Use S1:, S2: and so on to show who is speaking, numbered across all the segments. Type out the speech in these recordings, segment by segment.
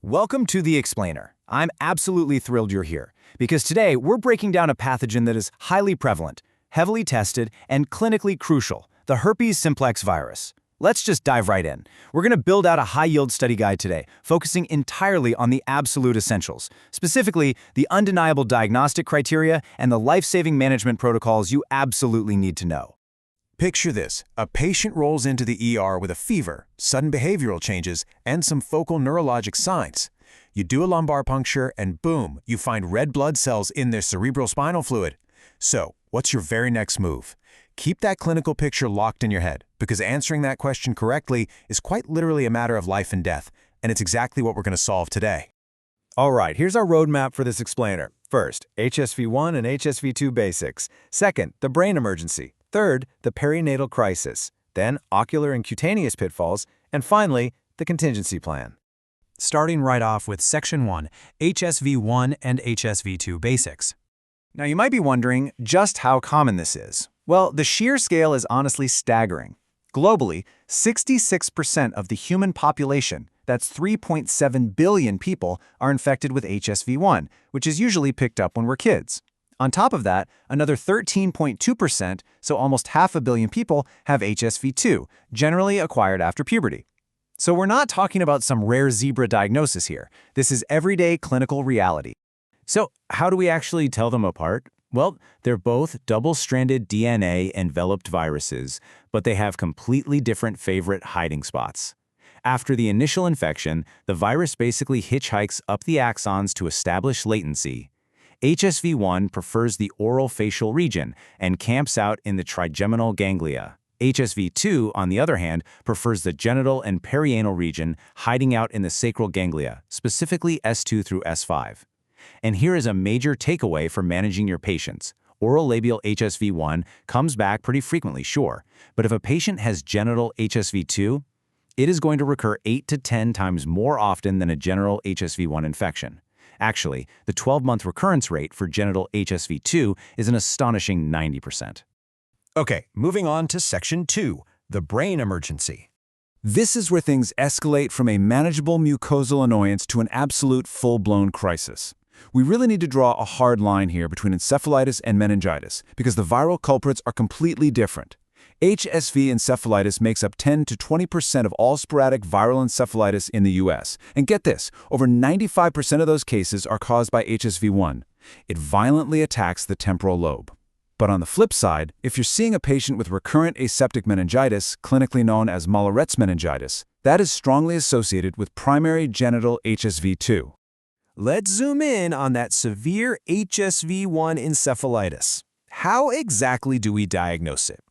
S1: Welcome to The Explainer. I'm absolutely thrilled you're here, because today we're breaking down a pathogen that is highly prevalent, heavily tested, and clinically crucial, the herpes simplex virus. Let's just dive right in. We're going to build out a high-yield study guide today, focusing entirely on the absolute essentials, specifically the undeniable diagnostic criteria and the life-saving management protocols you absolutely need to know.
S2: Picture this. A patient rolls into the ER with a fever, sudden behavioral changes, and some focal neurologic signs. You do a lumbar puncture, and boom, you find red blood cells in their cerebrospinal fluid. So, what's your very next move? Keep that clinical picture locked in your head, because answering that question correctly is quite literally a matter of life and death, and it's exactly what we're going to solve today.
S3: All right, here's our roadmap for this explainer. First, HSV-1 and HSV-2 basics. Second, the brain emergency. Third, the perinatal crisis. Then, ocular and cutaneous pitfalls. And finally, the contingency plan.
S4: Starting right off with Section 1, HSV-1 and HSV-2 basics.
S1: Now, you might be wondering just how common this is. Well, the sheer scale is honestly staggering. Globally, 66% of the human population, that's 3.7 billion people, are infected with HSV-1, which is usually picked up when we're kids. On top of that, another 13.2%, so almost half a billion people, have HSV-2, generally acquired after puberty. So we're not talking about some rare zebra diagnosis here. This is everyday clinical reality. So how do we actually tell them apart? Well, they're both double-stranded DNA-enveloped viruses, but they have completely different favorite hiding spots. After the initial infection, the virus basically hitchhikes up the axons to establish latency. HSV-1 prefers the oral facial region and camps out in the trigeminal ganglia. HSV-2, on the other hand, prefers the genital and perianal region, hiding out in the sacral ganglia, specifically S2 through S5. And here is a major takeaway for managing your patients. Oral labial HSV-1 comes back pretty frequently, sure, but if a patient has genital HSV-2, it is going to recur 8 to 10 times more often than a genital HSV-1 infection. Actually, the 12-month recurrence rate for genital HSV-2 is an astonishing 90%.
S2: Okay, moving on to Section 2, the brain emergency.
S3: This is where things escalate from a manageable mucosal annoyance to an absolute full-blown crisis. We really need to draw a hard line here between encephalitis and meningitis, because the viral culprits are completely different. HSV encephalitis makes up 10 to 20% of all sporadic viral encephalitis in the U.S. And get this, over 95% of those cases are caused by HSV-1. It violently attacks the temporal lobe. But on the flip side, if you're seeing a patient with recurrent aseptic meningitis, clinically known as Malloret's meningitis, that is strongly associated with primary genital HSV-2.
S2: Let's zoom in on that severe HSV-1 encephalitis. How exactly do we diagnose it?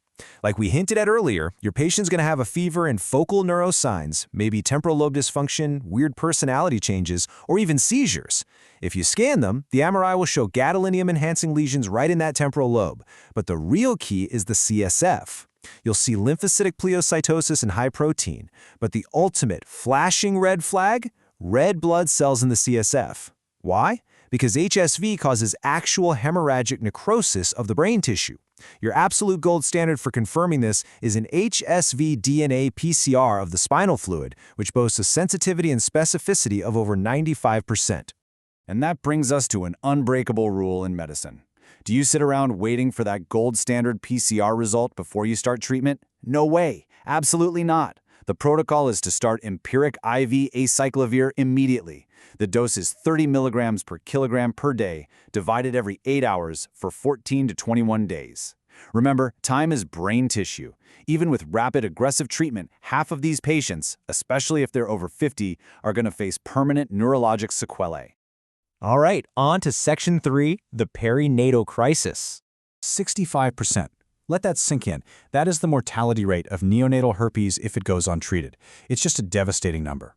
S2: Like we hinted at earlier, your patient's going to have a fever and focal neurosigns, maybe temporal lobe dysfunction, weird personality changes, or even seizures. If you scan them, the MRI will show gadolinium-enhancing lesions right in that temporal lobe. But the real key is the CSF. You'll see lymphocytic pleocytosis and high protein. But the ultimate flashing red flag? Red blood cells in the CSF. Why? Because HSV causes actual hemorrhagic necrosis of the brain tissue. Your absolute gold standard for confirming this is an HSV DNA PCR of the spinal fluid, which boasts a sensitivity and specificity of over 95%.
S1: And that brings us to an unbreakable rule in medicine. Do you sit around waiting for that gold standard PCR result before you start treatment? No way. Absolutely not. The protocol is to start empiric IV acyclovir immediately. The dose is 30 milligrams per kilogram per day, divided every 8 hours for 14 to 21 days. Remember, time is brain tissue. Even with rapid aggressive treatment, half of these patients, especially if they're over 50, are going to face permanent neurologic sequelae.
S4: All right, on to Section 3, the perinatal crisis.
S3: 65%. Let that sink in. That is the mortality rate of neonatal herpes if it goes untreated. It's just a devastating number.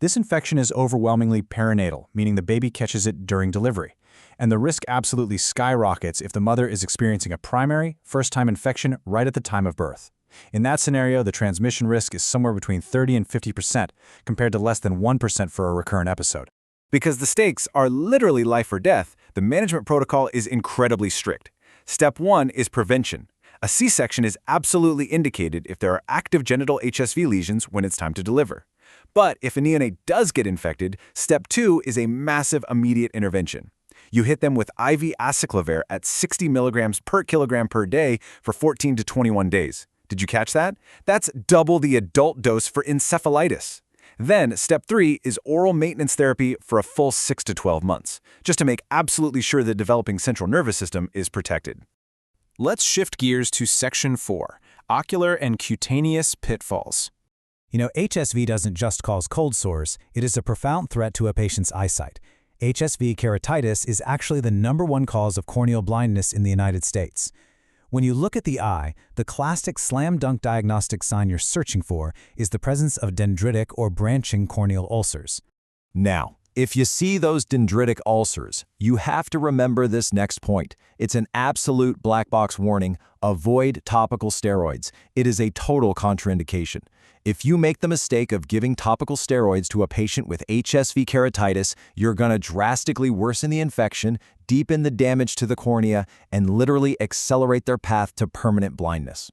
S3: This infection is overwhelmingly perinatal, meaning the baby catches it during delivery. And the risk absolutely skyrockets if the mother is experiencing a primary, first-time infection right at the time of birth. In that scenario, the transmission risk is somewhere between 30 and 50%, compared to less than 1% for a recurrent episode.
S1: Because the stakes are literally life or death, the management protocol is incredibly strict. Step 1 is prevention. A C-section is absolutely indicated if there are active genital HSV lesions when it's time to deliver.
S3: But if a neonate does get infected, step 2 is a massive immediate intervention. You hit them with IV acyclovir at 60 milligrams per kilogram per day for 14 to 21 days. Did you catch that? That's double the adult dose for encephalitis. Then, step 3 is oral maintenance therapy for a full 6 to 12 months, just to make absolutely sure the developing central nervous system is protected.
S2: Let's shift gears to Section 4, Ocular and Cutaneous Pitfalls.
S4: HSV doesn't just cause cold sores, it is a profound threat to a patient's eyesight. HSV keratitis is actually the #1 cause of corneal blindness in the United States. When you look at the eye, the classic slam-dunk diagnostic sign you're searching for is the presence of dendritic or branching corneal ulcers.
S5: Now, if you see those dendritic ulcers, you have to remember this next point. It's an absolute black box warning. Avoid topical steroids. It is a total contraindication. If you make the mistake of giving topical steroids to a patient with HSV keratitis, you're going to drastically worsen the infection, deepen the damage to the cornea, and literally accelerate their path to permanent blindness.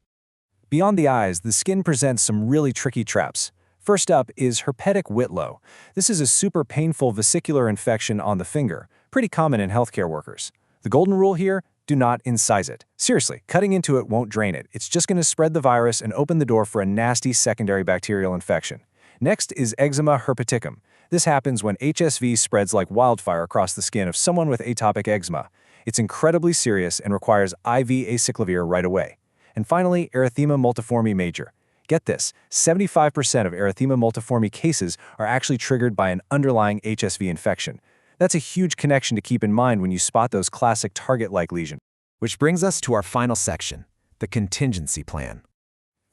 S2: Beyond the eyes, the skin presents some really tricky traps. First up is herpetic whitlow. This is a super painful vesicular infection on the finger, pretty common in healthcare workers. The golden rule here: do not incise it. Seriously, cutting into it won't drain it. It's just going to spread the virus and open the door for a nasty secondary bacterial infection. Next is eczema herpeticum. This happens when HSV spreads like wildfire across the skin of someone with atopic eczema. It's incredibly serious and requires IV acyclovir right away. And finally, erythema multiforme major. Get this, 75% of erythema multiforme cases are actually triggered by an underlying HSV infection. That's a huge connection to keep in mind when you spot those classic target-like lesions.
S5: Which brings us to our final section, the contingency plan.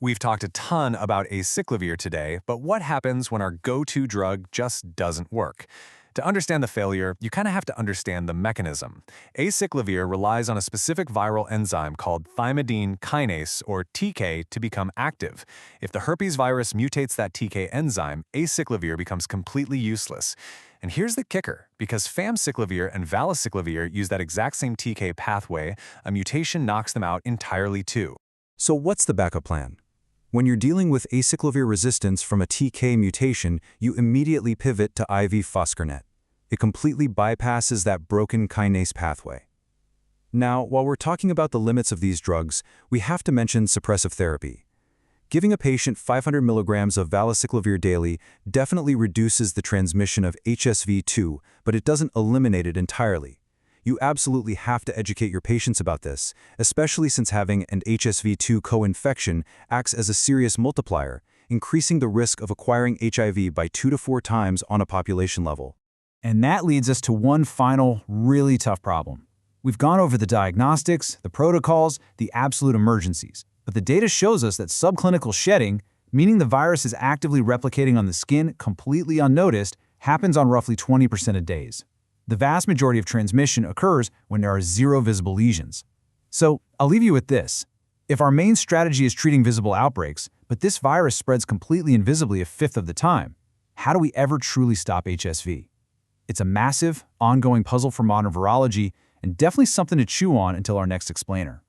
S1: We've talked a ton about acyclovir today, but what happens when our go-to drug just doesn't work? To understand the failure, you kind of have to understand the mechanism. Acyclovir relies on a specific viral enzyme called thymidine kinase, or TK, to become active. If the herpes virus mutates that TK enzyme, acyclovir becomes completely useless. And here's the kicker: because famciclovir and valacyclovir use that exact same TK pathway, a mutation knocks them out entirely too.
S2: So what's the backup plan? When you're dealing with acyclovir resistance from a TK mutation, you immediately pivot to IV foscarnet. It completely bypasses that broken kinase pathway. Now, while we're talking about the limits of these drugs, we have to mention suppressive therapy. Giving a patient 500 milligrams of valacyclovir daily definitely reduces the transmission of HSV-2, but it doesn't eliminate it entirely. You absolutely have to educate your patients about this, especially since having an HSV-2 co-infection acts as a serious multiplier, increasing the risk of acquiring HIV by 2 to 4 times on a population level.
S3: And that leads us to one final, really tough problem. We've gone over the diagnostics, the protocols, the absolute emergencies. But the data shows us that subclinical shedding, meaning the virus is actively replicating on the skin completely unnoticed, happens on roughly 20% of days. The vast majority of transmission occurs when there are 0 visible lesions. So I'll leave you with this. If our main strategy is treating visible outbreaks, but this virus spreads completely invisibly a fifth of the time, how do we ever truly stop HSV? It's a massive, ongoing puzzle for modern virology, and definitely something to chew on until our next explainer.